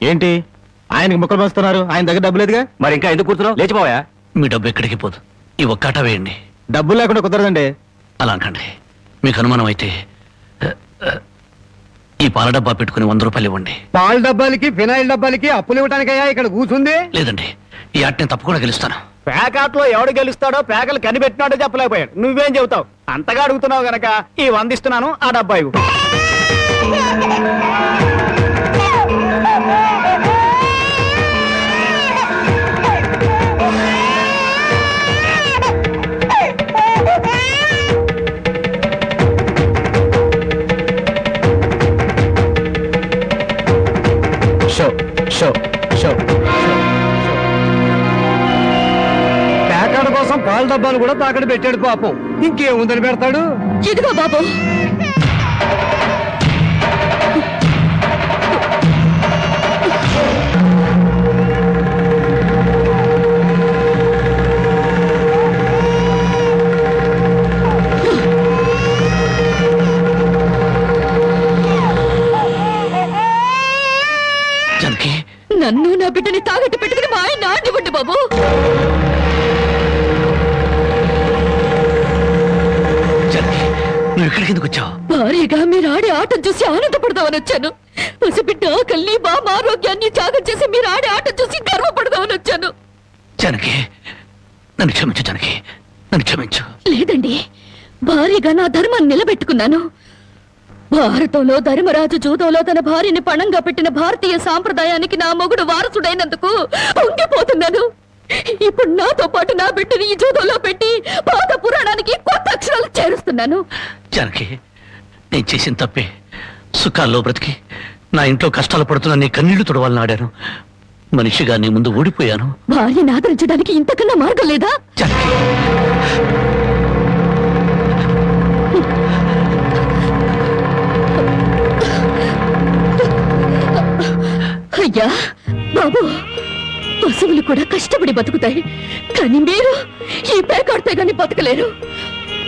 ఏంటి ఆయనకి ముక్కలు పంచుతున్నారు? ఆయన దగ్గర డబ్బు లేదుగా. మరి ఇంకా ఎందుకు కూర్చున్నావు? లేచిపోయా. మీ డబ్బు ఎక్కడికి పోదు. ఈ ఒక్కట వేయండి. డబ్బులు లేకుండా కుదరదండి. అలా అనకండి. మీకు అనుమానం అయితే ఈ పాల డబ్బా పెట్టుకుని 100 రూపాయలు ఇవ్వండి. పాల డబ్బాలకి ఫినాయిల్ డబ్బాలకి అప్పులు ఇవ్వడానికయ్యా ఇక్కడ కూర్చుంది? లేదండి, ఈ ఆట నేను తప్పకుండా గెలుస్తాను. పేకాట్లో ఎవడు గెలుస్తాడో పేకలు కనిపెట్టినాడో చెప్పలేకపోయాడు. నువ్వేం చెబుతావు? అంతగా అడుగుతున్నావు గనక ఈ 100 ఇస్తున్నాను, ఆ డబ్బా ఇవ్వు. పేకాడ కోసం పాల డబ్బాలు కూడా తాకడ పెట్టాడు పాపం. ఇంకేముందని పెడతాడు? ఇదిగో బాబు, జానకి, నన్ను నా బిడ్డని తాగట్టు పెట్టుకుని మా ఆయన ఆడివ్వండి బాబు. జానకి, నువ్వు ఇక్కడికి ఎందుకు వచ్చావు? భారీగా మీరు ఆడే ఆటను చూసి ఆనందపడదామని వచ్చాను. పసిబిడ్డ ఆకలిని బామ ఆరోగ్యాన్ని త్యాగం చేసి మీరు ఆడే ఆట చూసి గర్వపడదామని వచ్చాను. జానకి, నన్ను క్షమించు. జానకి, నన్ను క్షమించు. లేదండి, భారీగా నా ధర్మాన్ని నిలబెట్టుకున్నాను. భారతంలో ధర్మరాజు జూదంలో తన భార్యని పణంగా పెట్టిన భారతీయ సాంప్రదాయానికి నా మొగుడు వారసుడైనందుకు పొంగిపోతున్నాను. ఇప్పుడు నాతో పాటు నా బిడ్డని ఈ జూదంలో పెట్టి పాత పురాణానికి కొత్త అక్షరాలు చేరుస్తున్నాను. జానకి, నేను చేసిన తప్పే. సుఖాల్లో బ్రతికి నా ఇంట్లో కష్టాలు పడుతున్నా నీ కన్నీళ్లు తుడవాలని ఆడాను. మనిషిగా నీ ముందు ఓడిపోయాను. భార్యని ఆదరించడానికి ఇంతకన్నా మార్గం లేదా? జానకి, అయ్యా బాబు, పశువులు కూడా కష్టపడి బతుకుతాయి, కానీ మీరు ఈ పేకాడితే గాని బతకలేరు.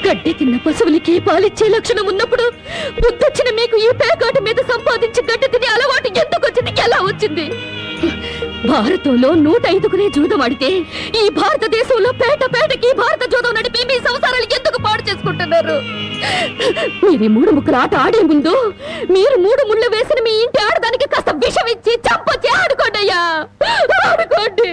గడ్డి తిన్న పశువులకి పాలిచ్చే లక్షణం ఉన్నప్పుడు బుద్ధొచ్చిన మీకు ఈ పేకాట మీద సంపాదించి గడ్డి తినే అలవాటు ఎందుకు వచ్చింది, ఎలా వచ్చింది? భారతంలో 105 జూదం ఆడితే ఈ భారతదేశంలో పేట పేటకి భారత జూదం నడిపి మీ సంసారాలు ఎందుకు పాడు చేసుకుంటున్నారు? మీరు 3 ముక్కల ఆట ఆడే ముందు మీరు 3 ముళ్ళు వేసిన మీ ఇంటి ఆడదానికి కాస్త విషం ఇచ్చి చంపొచ్చి ఆడుకోండి అయ్యా, ఆడుకోండి.